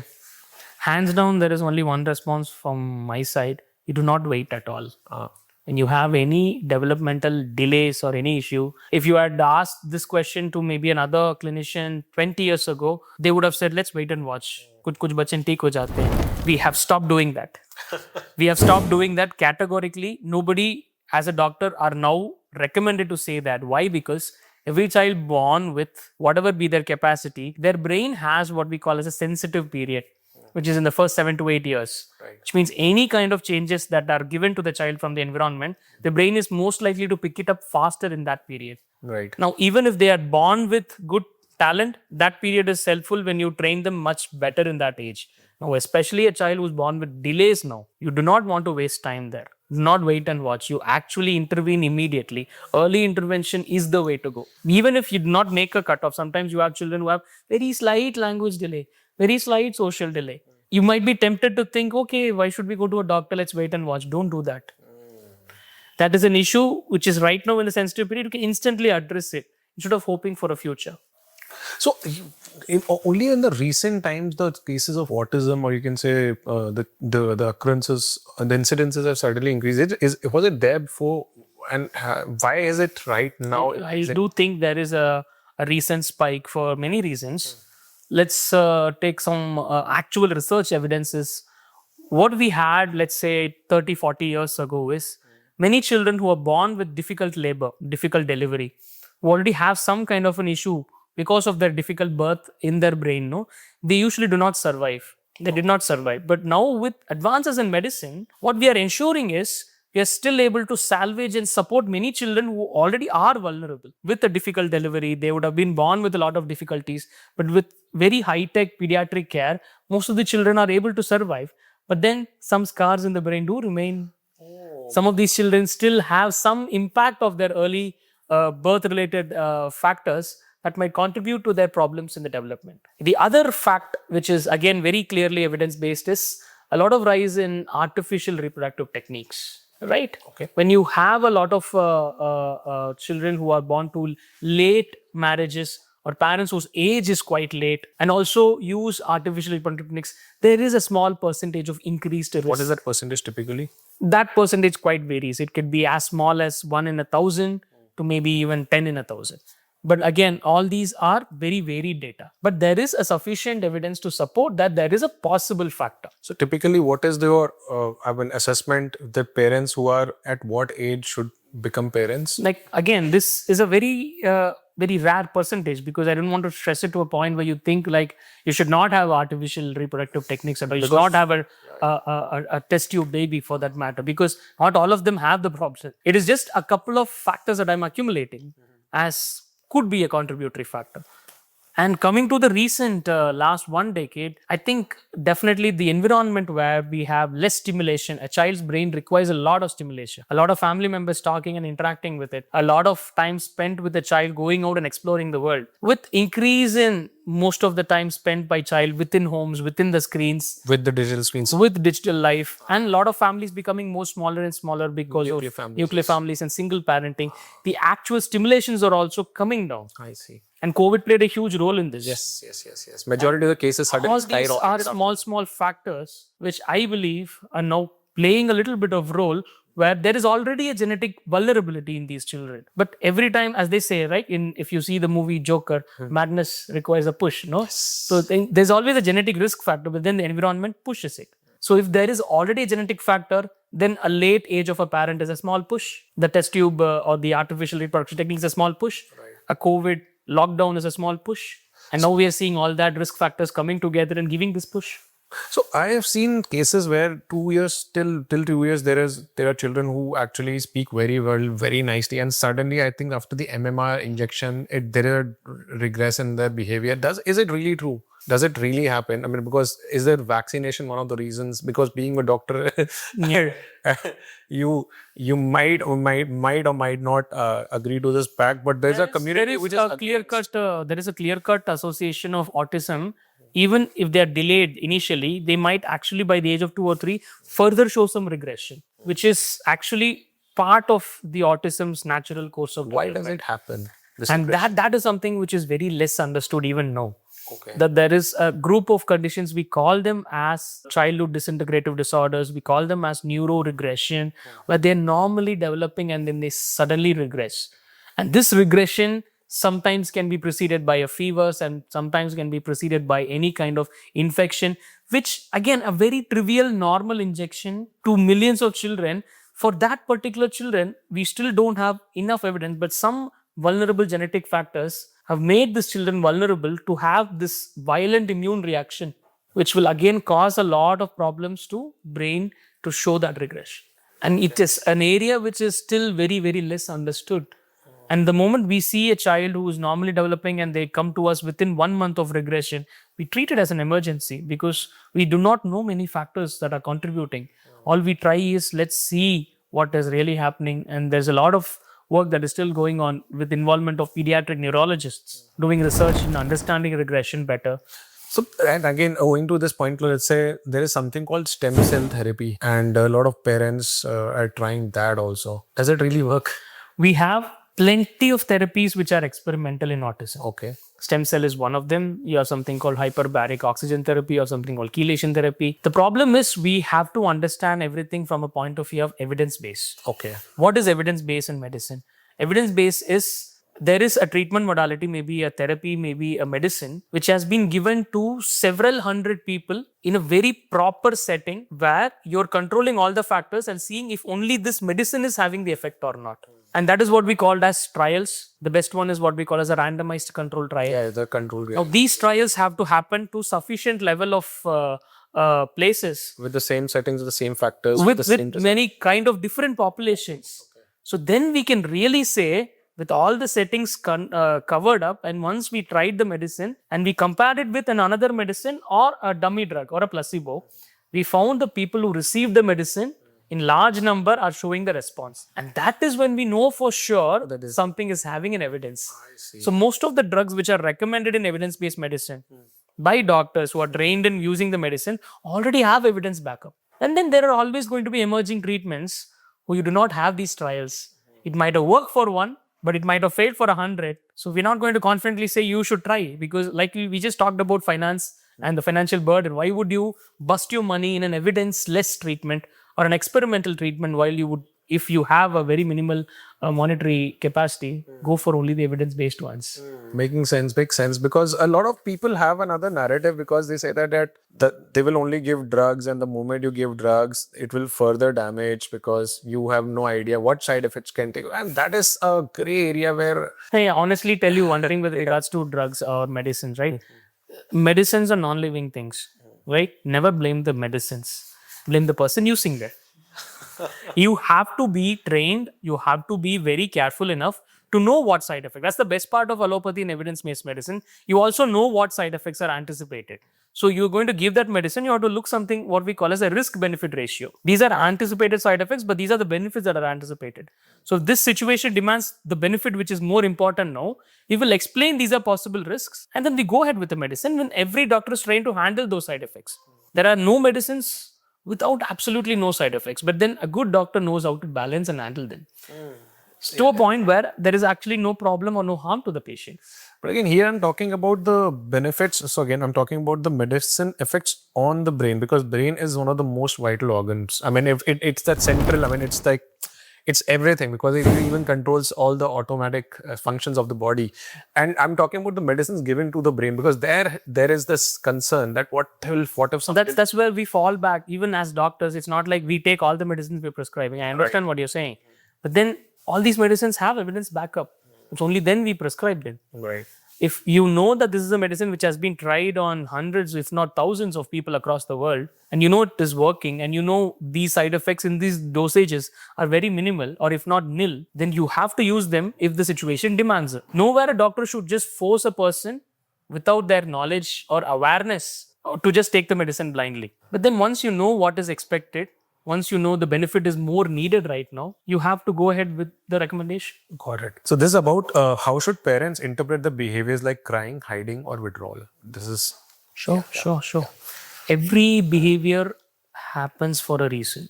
Hands down, there is only one response from my side. You do not wait at all. When you have any developmental delays or any issue, if you had asked this question to maybe another clinician 20 years ago, they would have said, let's wait and watch. Kuch bacche theek ho jate hain. We have stopped doing that. We have stopped doing that categorically. Nobody as a doctor are now recommended to say that. Why? Because every child born with whatever be their capacity, their brain has what we call as a sensitive period, which is in the first 7 to 8 years. Right. Which means any kind of changes that are given to the child from the environment, the brain is most likely to pick it up faster in that period. Right. Now, even if they are born with good talent, that period is helpful when you train them much better in that age. Now, especially a child who's born with delays now, you do not want to waste time there. Do not wait and watch. You actually intervene immediately. Early intervention is the way to go. Even if you do not make a cutoff, sometimes you have children who have very slight language delay, very slight social delay. You might be tempted to think, okay, why should we go to a doctor? Let's wait and watch. Don't do that. That is an issue which is right now in the sensitive period. You can instantly address it instead of hoping for a future. So, only in the recent times, the cases of autism, or you can say the occurrences, the incidences have certainly increased. Was it there before, and why is it right now? I do think there is a recent spike for many reasons. Let's take some actual research evidences. What we had, let's say 30, 40 years ago is many children who are born with difficult labor, difficult delivery, who already have some kind of an issue because of their difficult birth in their brain, no? They usually do not survive. They did not survive. But now with advances in medicine, what we are ensuring is we are still able to salvage and support many children who already are vulnerable. With a difficult delivery, they would have been born with a lot of difficulties. But with very high-tech pediatric care, most of the children are able to survive. But then some scars in the brain do remain. Some of these children still have some impact of their early birth-related factors that might contribute to their problems in the development. The other fact, which is again very clearly evidence-based, is a lot of rise in artificial reproductive techniques. Right? Okay. When you have a lot of children who are born to late marriages or parents whose age is quite late and also use artificial reproductive techniques, there is a small percentage of increased risk. What is that percentage typically? That percentage quite varies. It could be as small as 1 in 1,000 to maybe even 10 in 1,000. But again, all these are very varied data. But there is a sufficient evidence to support that there is a possible factor. So typically, what is your assessment that parents who are at what age should become parents? Like again, this is a very rare percentage, because I don't want to stress it to a point where you think like you should not have artificial reproductive techniques or you should not have a test tube baby for that matter, because not all of them have the problem. It is just a couple of factors that I'm accumulating as could be a contributory factor. And coming to the recent last 1 decade, I think definitely the environment where we have less stimulation, a child's brain requires a lot of stimulation, a lot of family members talking and interacting with it, a lot of time spent with the child going out and exploring the world, with increase in most of the time spent by child within homes, within the screens, With the digital screens. with digital life, and a lot of families becoming more smaller and smaller because Nuclear of families, nuclear families and single parenting. The actual stimulations are also coming down. I see. And COVID played a huge role in this. Yes. Majority of the cases suddenly All these are skyrocket. small factors which I believe are now playing a little bit of role, where there is already a genetic vulnerability in these children. But every time, as they say, right, if you see the movie Joker, madness requires a push, no? So there's always a genetic risk factor, but then the environment pushes it. So if there is already a genetic factor, then a late age of a parent is a small push. The test tube or the artificial reproduction technique is a small push. A COVID lockdown is a small push. And now we are seeing all that risk factors coming together and giving this push. So I have seen cases where 2 years till 2 years there are children who actually speak very well, very nicely, and suddenly I think after the MMR injection, there is a regress in their behavior. Is it really true? Does it really happen? I mean, because is there vaccination one of the reasons? Because being a doctor, Yeah. you might or might not agree to this fact, but there's a community which is There is a clear-cut association of autism. Even if they are delayed initially, they might actually by the age of 2 or 3 further show some regression, which is actually part of the autism's natural course of Why development. does it happen? And that is something which is very less understood even now. Okay. That there is a group of conditions, we call them as childhood disintegrative disorders, we call them as neuroregression, where they're normally developing and then they suddenly regress. And this regression sometimes can be preceded by a fever and sometimes can be preceded by any kind of infection, which again, a very trivial normal injection to millions of children, for that particular children, we still don't have enough evidence, but some vulnerable genetic factors have made these children vulnerable to have this violent immune reaction, which will again cause a lot of problems to brain to show that regression. And it is an area which is still very, very less understood. And the moment we see a child who is normally developing and they come to us within 1 month of regression, we treat it as an emergency because we do not know many factors that are contributing. All we try is let's see what is really happening. And there's a lot of work that is still going on with involvement of pediatric neurologists doing research and understanding regression better. So, and again, owing to this point, let's say there is something called stem cell therapy, and a lot of parents are trying that also. Does it really work? We have plenty of therapies which are experimental in autism. Okay. Stem cell is one of them. You have something called hyperbaric oxygen therapy or something called chelation therapy. The problem is we have to understand everything from a point of view of evidence-based. Okay. What is evidence-based in medicine? Evidence-based is there is a treatment modality, maybe a therapy, maybe a medicine, which has been given to several hundred people in a very proper setting where you're controlling all the factors and seeing if only this medicine is having the effect or not. And that is what we called as trials. The best one is what we call as a randomized control trial. Yeah, the control. Now, these trials have to happen to sufficient level of places With the same settings, the same factors. with the same many kind of different populations. Okay. So then we can really say, with all the settings covered up, and once we tried the medicine and we compared it with another medicine or a dummy drug or a placebo, we found the people who received the medicine in large number are showing the response. And that is when we know for sure that something is having an evidence. So most of the drugs which are recommended in evidence-based medicine by doctors who are trained in using the medicine already have evidence backup. And then there are always going to be emerging treatments who you do not have these trials. It might have worked for one, but it might have failed for 100. So we're not going to confidently say you should try, because like we just talked about finance and the financial burden. Why would you bust your money in an evidence-less treatment or an experimental treatment while you would, if you have a very minimal monetary capacity, go for only the evidence-based ones? Making sense, makes sense, because a lot of people have another narrative, because they say that they will only give drugs, and the moment you give drugs, it will further damage because you have no idea what side effects can take. And that is a gray area where I honestly tell you one thing with regards to drugs or medicines, right? Medicines are non-living things, right? Never blame the medicines. Blame the person using them. You have to be trained. You have to be very careful enough to know what side effect. That's the best part of allopathy and evidence-based medicine. You also know what side effects are anticipated. So you're going to give that medicine, you have to look something what we call as a risk-benefit ratio. These are anticipated side effects, but these are the benefits that are anticipated. So if this situation demands the benefit which is more important now, we will explain these are possible risks, and then we go ahead with the medicine when every doctor is trained to handle those side effects. There are no medicines without absolutely no side effects, but then a good doctor knows how to balance and handle them. To a point where there is actually no problem or no harm to the patient. But again, here I'm talking about the benefits. So again, I'm talking about the medicine effects on the brain, because brain is one of the most vital organs. I mean, if it's that central, I mean, it's like, it's everything, because it even controls all the automatic functions of the body. And I'm talking about the medicines given to the brain, because there is this concern that what if So that's where we fall back. Even as doctors, it's not like we take all the medicines we're prescribing. I understand what you're saying. But then all these medicines have evidence backup. It's only then we prescribe them. Right. If you know that this is a medicine which has been tried on hundreds, if not thousands of people across the world, and you know it is working, and you know these side effects in these dosages are very minimal or if not nil, then you have to use them if the situation demands it. Nowhere a doctor should just force a person without their knowledge or awareness to just take the medicine blindly. But then once you know what is expected, once you know the benefit is more needed right now, you have to go ahead with the recommendation. Got it. So this is about how should parents interpret the behaviors like crying, hiding, or withdrawal. This is Sure. Every behavior happens for a reason,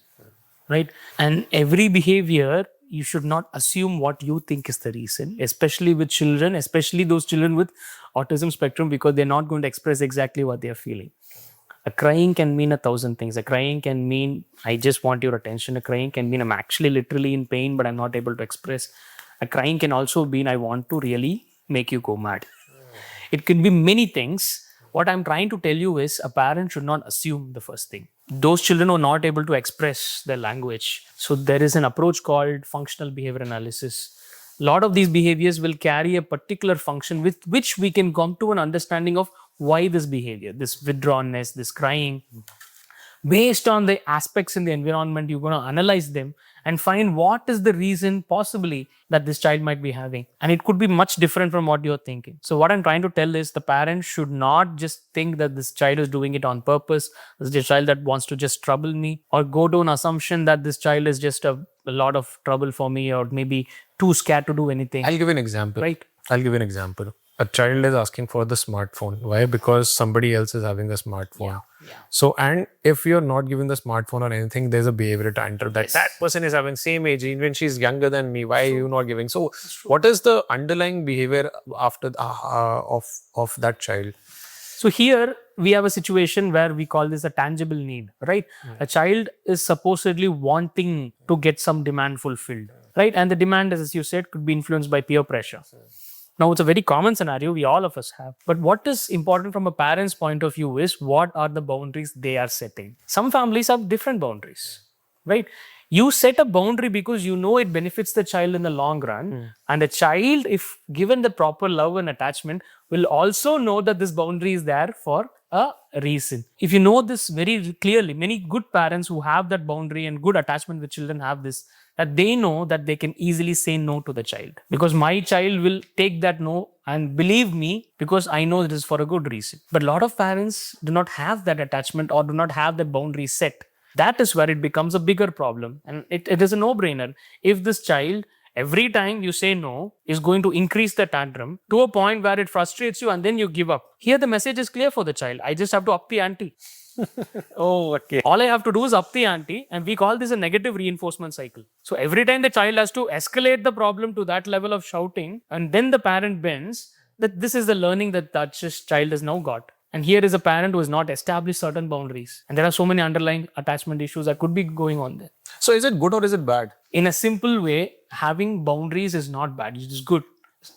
right? And every behavior, you should not assume what you think is the reason, especially with children, especially those children with autism spectrum, because they're not going to express exactly what they are feeling. A crying can mean 1,000 things. A crying can mean, I just want your attention. A crying can mean, I'm actually literally in pain, but I'm not able to express. A crying can also mean, I want to really make you go mad. It can be many things. What I'm trying to tell you is a parent should not assume the first thing. Those children are not able to express their language. So there is an approach called functional behavior analysis. A lot of these behaviors will carry a particular function with which we can come to an understanding of why this behavior, this withdrawnness, this crying. Based on the aspects in the environment, you're going to analyze them and find what is the reason possibly that this child might be having. And it could be much different from what you're thinking. So what I'm trying to tell is the parent should not just think that this child is doing it on purpose. This is a child that wants to just trouble me, or go to an assumption that this child is just a lot of trouble for me, or maybe too scared to do anything. I'll give you an example. Right. I'll give you an example. A child is asking for the smartphone. Why? Because somebody else is having a smartphone. Yeah. So, and if you're not giving the smartphone or anything, there's a behavior to enter that that person is having same age, even she's younger than me. Why are you not giving? So, what is the underlying behavior after of that child? So here we have a situation where we call this a tangible need, right? A child is supposedly wanting to get some demand fulfilled, right? And the demand, as you said, could be influenced by peer pressure. Now, it's a very common scenario we all of us have. But what is important from a parent's point of view is what are the boundaries they are setting. Some families have different boundaries, right? You set a boundary because you know it benefits the child in the long run. And a child, if given the proper love and attachment, will also know that this boundary is there for a reason. If you know this very clearly, many good parents who have that boundary and good attachment with children have this, that they know that they can easily say no to the child. Because my child will take that no and believe me, because I know it is for a good reason. But a lot of parents do not have that attachment or do not have that boundary set. That is where it becomes a bigger problem. And it is a no-brainer. If this child, every time you say no, is going to increase the tantrum to a point where it frustrates you and then you give up. Here the message is clear for the child. I just have to up the ante. Oh, okay. All I have to do is up the ante, and we call this a negative reinforcement cycle. So every time the child has to escalate the problem to that level of shouting, and then the parent bends, that this is the learning that child has now got. And here is a parent who has not established certain boundaries. And there are so many underlying attachment issues that could be going on there. So is it good or is it bad? In a simple way, having boundaries is not bad. It is good.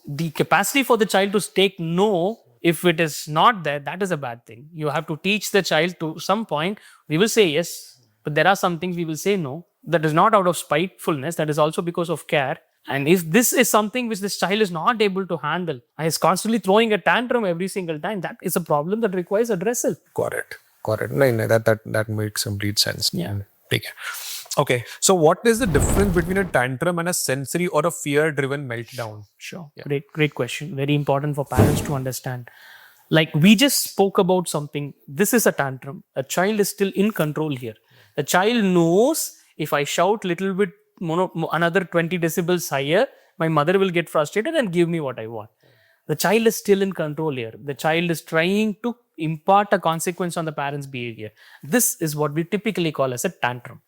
The capacity for the child to take no, if it is not there, that is a bad thing. You have to teach the child to some point. We will say yes, but there are some things we will say no. That is not out of spitefulness. That is also because of care. And if this is something which this child is not able to handle and is constantly throwing a tantrum every single time, that is a problem that requires addressal. Got it. No, that makes complete sense. Yeah. Take care. Okay. So what is the difference between a tantrum and a sensory or a fear-driven meltdown? Sure. Yeah. Great question. Very important for parents to understand. Like we just spoke about something. This is a tantrum. A child is still in control here. The child knows if I shout little bit another 20 decibels higher, my mother will get frustrated and give me what I want. The child is still in control here. The child is trying to impart a consequence on the parent's behavior. This is what we typically call as a tantrum.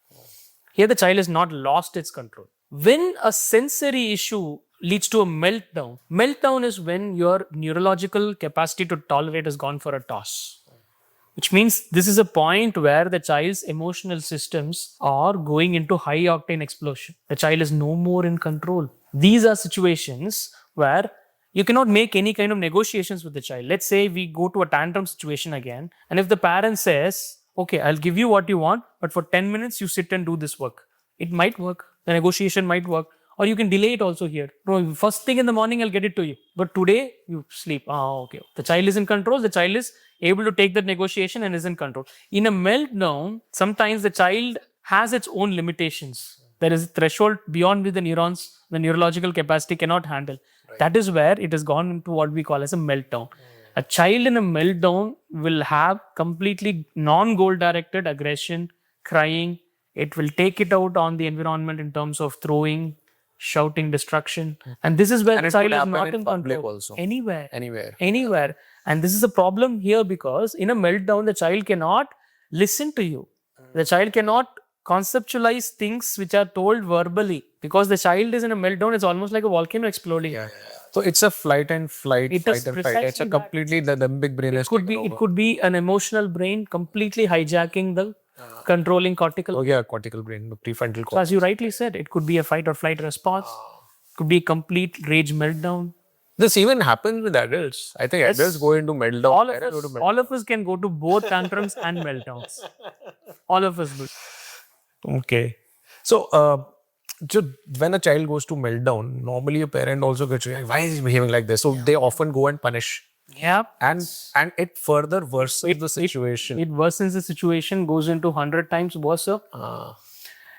Here the child has not lost its control. When a sensory issue leads to a meltdown is when your neurological capacity to tolerate has gone for a toss. Which means this is a point where the child's emotional systems are going into high octane explosion. The child is no more in control. These are situations where you cannot make any kind of negotiations with the child. Let's say we go to a tantrum situation again, and if the parent says, okay, I'll give you what you want, but for 10 minutes you sit and do this work. It might work. The negotiation might work. Or you can delay it also here. No, first thing in the morning, I'll get it to you. But today, you sleep. Okay. The child is in control. The child is able to take that negotiation and is in control. In a meltdown, sometimes the child has its own limitations. There is a threshold beyond which the neurons, the neurological capacity cannot handle. Right. That is where it has gone into what we call as a meltdown. A child in a meltdown will have completely non-goal directed aggression, crying. It will take it out on the environment in terms of throwing, shouting, destruction. And this is where the child is not in control. Also. Anywhere. And this is a problem here because in a meltdown, the child cannot listen to you. The child cannot conceptualize things which are told verbally. Because the child is in a meltdown, it's almost like a volcano exploding. Yeah. So it's a fight and flight. It's a completely the limbic brain. It could be an emotional brain completely hijacking the controlling cortical. Oh yeah, cortical brain, the prefrontal cortex. So as you rightly said, it could be a fight or flight response. Could be a complete rage meltdown. This even happens with adults. I think adults go into meltdown. All of us can go to both tantrums and meltdowns. All of us do. Okay. So when a child goes to meltdown, normally a parent also gets, why is he behaving like this? So they often go and punish. Yeah. And it further worsens the situation. It worsens the situation, goes into 100 times worse.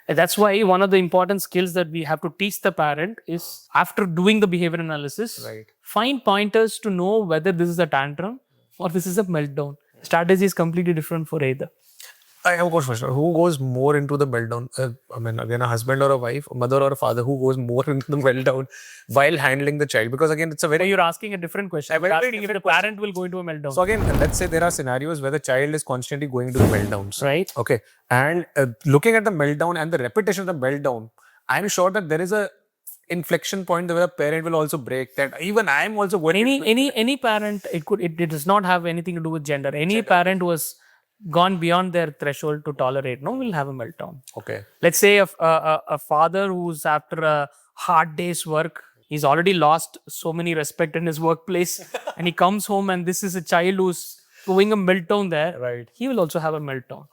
That's why one of the important skills that we have to teach the parent is after doing the behavior analysis, find pointers to know whether this is a tantrum or this is a meltdown. Strategy is completely different for either. I have a question. Who goes more into the meltdown? Again, a husband or a wife, a mother or a father, who goes more into the meltdown while handling the child? Because again, it's a very... So you're asking a different question. You're asking if the parent will go into a meltdown. So again, let's say there are scenarios where the child is constantly going into the meltdowns. Right. Okay. And looking at the meltdown and the repetition of the meltdown, I'm sure that there is a inflection point where a parent will also break that. Even I'm also going... Any parent, it does not have anything to do with gender. Any parent who has gone beyond their threshold to tolerate, will have a meltdown. Okay. Let's say a father who's after a hard day's work, he's already lost so many respect in his workplace and he comes home and this is a child who's doing a meltdown there. Right. He will also have a meltdown.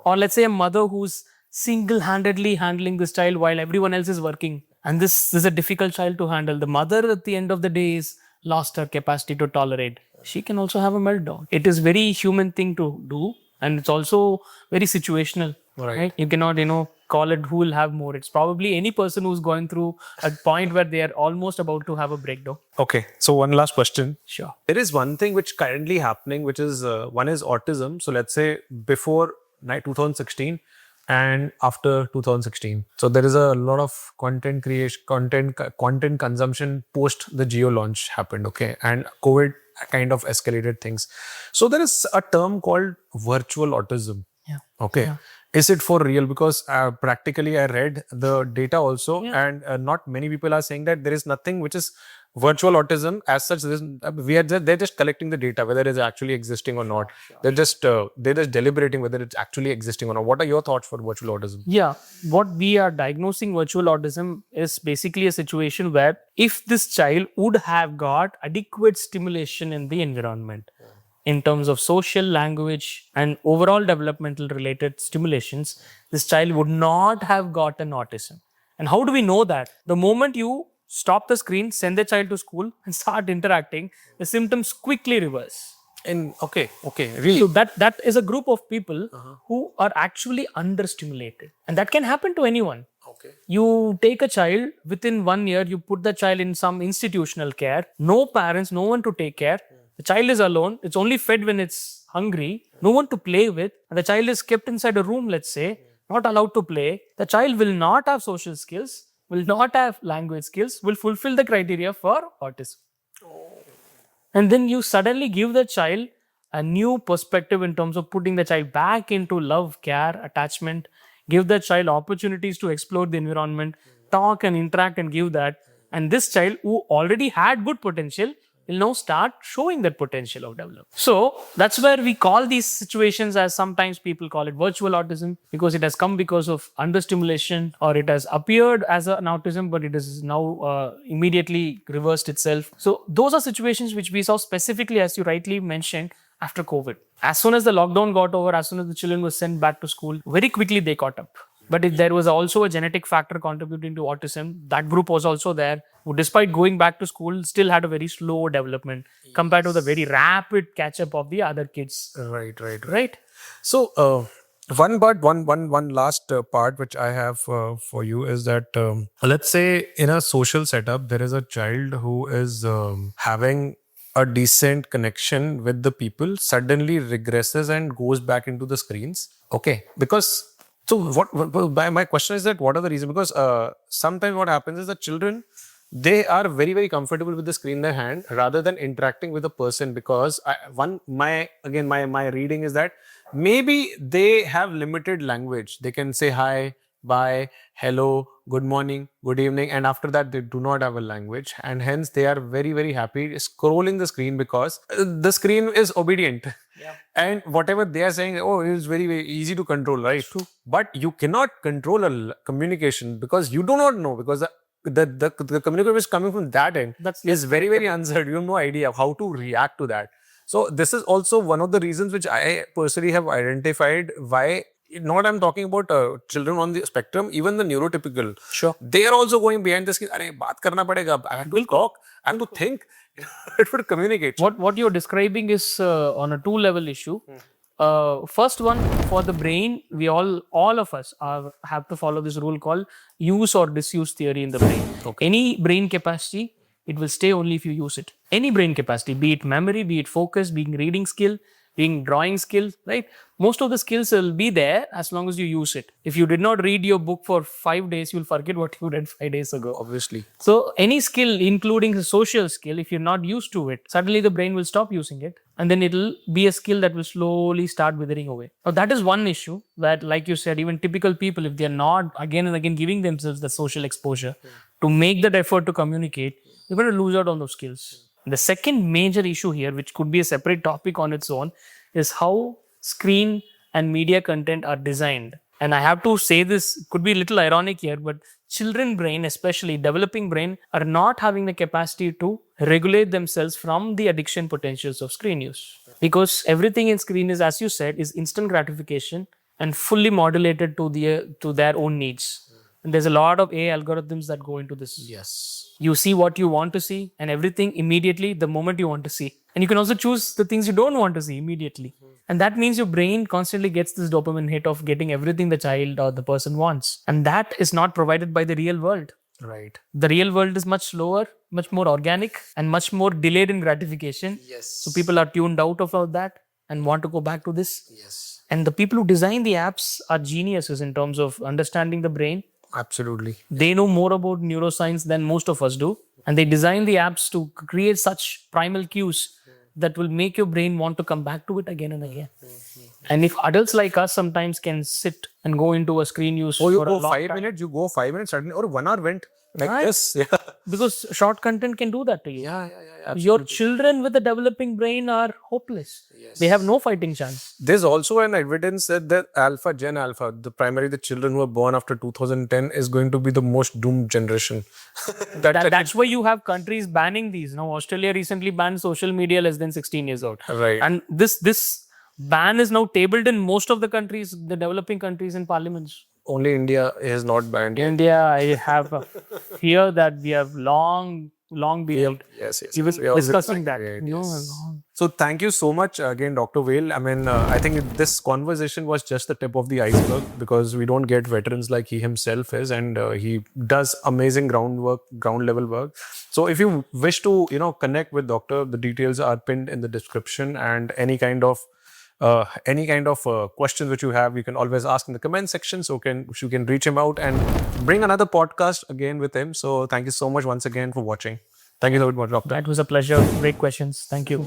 Or let's say a mother who's single-handedly handling this child while everyone else is working. And this is a difficult child to handle. The mother at the end of the day is lost her capacity to tolerate. She can also have a meltdown. It is very human thing to do. And it's also very situational. Right? You cannot, call it who will have more. It's probably any person who's going through a point where they are almost about to have a breakdown. Okay. So one last question. Sure. There is one thing which currently happening, which is one is autism. So let's say before 2016, and after 2016. So there is a lot of content creation, content consumption post the Geo launch happened. Okay, and COVID kind of escalated things. So there is a term called virtual autism. Yeah. Okay. Yeah. Is it for real? Because practically I read the data also, Yeah. and not many people are saying that there is nothing which is virtual autism as such. They're just collecting the data whether it is actually existing or not. They're just deliberating whether it's actually existing or not. What are your thoughts for virtual autism? Yeah, what we are diagnosing virtual autism is basically a situation where if this child would have got adequate stimulation in the environment in terms of social, language, and overall developmental related stimulations, this child would not have gotten autism. And how do we know that? The moment you stop the screen, send the child to school, and start interacting, the symptoms quickly reverse. Okay, really. So that is a group of people who are actually understimulated, and that can happen to anyone. Okay. You take a child, within 1 year, you put the child in some institutional care, no parents, no one to take care. The child is alone, it's only fed when it's hungry, no one to play with, and the child is kept inside a room, let's say, not allowed to play. The child will not have social skills, will not have language skills, will fulfill the criteria for autism. And then you suddenly give the child a new perspective in terms of putting the child back into love, care, attachment, give the child opportunities to explore the environment, talk and interact and give that. And this child who already had good potential will now start showing that potential of development. So that's where we call these situations, as sometimes people call it virtual autism, because it has come because of understimulation, or it has appeared as an autism, but it is now immediately reversed itself. So those are situations which we saw specifically, as you rightly mentioned, after COVID. As soon as the lockdown got over, as soon as the children were sent back to school, very quickly they caught up. But if there was also a genetic factor contributing to autism, that group was also there, who despite going back to school still had a very slow development compared to the very rapid catch up of the other kids. Right. So one last part which I have for you is that let's say in a social setup there is a child who is having a decent connection with the people, suddenly regresses and goes back into the screens. Okay, because so my question is that what are the reasons? Because sometimes what happens is that children, they are very, very comfortable with the screen in their hand rather than interacting with a person, because my reading is that maybe they have limited language. They can say hi, bye, hello, good morning, good evening, and after that they do not have a language, and hence they are very, very happy scrolling the screen because the screen is obedient. Yeah. And whatever they are saying, it is very, very easy to control, right? True. But you cannot control a communication because you do not know, because the communication which is coming from that end is very, very uncertain. You have no idea how to react to that. So this is also one of the reasons which I personally have identified why. Not I'm talking about children on the spectrum, even the neurotypical. Sure. They are also going behind the screen. Arey, baat karna padega. I have to talk. I have to think. It would communicate. What you're describing is on a two-level issue. First one, for the brain, we all of us have to follow this rule called use or disuse theory in the brain. Okay. Any brain capacity, it will stay only if you use it. Any brain capacity, be it memory, be it focus, being reading skill, being drawing skills, right? Most of the skills will be there as long as you use it. If you did not read your book for 5 days, you'll forget what you read 5 days ago. Obviously. So any skill, including the social skill, if you're not used to it, suddenly the brain will stop using it, and then it'll be a skill that will slowly start withering away. Now that is one issue that, like you said, even typical people, if they're not again and again giving themselves the social exposure to make that effort to communicate, they're going to lose out on those skills. The second major issue here, which could be a separate topic on its own, is how screen and media content are designed. And I have to say this, could be a little ironic here, but children brain, especially developing brain, are not having the capacity to regulate themselves from the addiction potentials of screen use. Because everything in screen is, as you said, is instant gratification and fully modulated to their own needs. And there's a lot of AI algorithms that go into this. Yes. You see what you want to see and everything immediately the moment you want to see. And you can also choose the things you don't want to see immediately. And that means your brain constantly gets this dopamine hit of getting everything the child or the person wants. And that is not provided by the real world. Right. The real world is much slower, much more organic, and much more delayed in gratification. Yes. So people are tuned out of all that and want to go back to this. Yes. And the people who design the apps are geniuses in terms of understanding the brain. Absolutely. They know more about neuroscience than most of us do. And they design the apps to create such primal cues that will make your brain want to come back to it again and again. And if adults like us sometimes can sit and go into a screen use Oh, you for a go long 5 minutes, you go 5 minutes, suddenly, or 1 hour went like Right. this. Yeah. because short content can do that to you. Yeah. Your children with a developing brain are hopeless. They have no fighting chance. There's also an evidence that the Gen Alpha, the children who are born after 2010, is going to be the most doomed generation. That's why you have countries banning these. Now, Australia recently banned social media less than 16 years old. Right. And this ban is now tabled in most of the countries, the developing countries in parliaments. Only India is not banned yet. India, I have a fear that we have long been Yes. even We are also discussing that. right, No, yes. no. So thank you so much again, Dr. Whale. I mean, I think this conversation was just the tip of the iceberg because we don't get veterans like he himself is, and he does amazing ground level work. So if you wish to, connect with Doctor, the details are pinned in the description, and any kind of questions which you have, you can always ask in the comment section. So you can reach him out and bring another podcast again with him. So thank you so much once again for watching. Thank you so much, Doctor. That was a pleasure. Great questions. Thank you.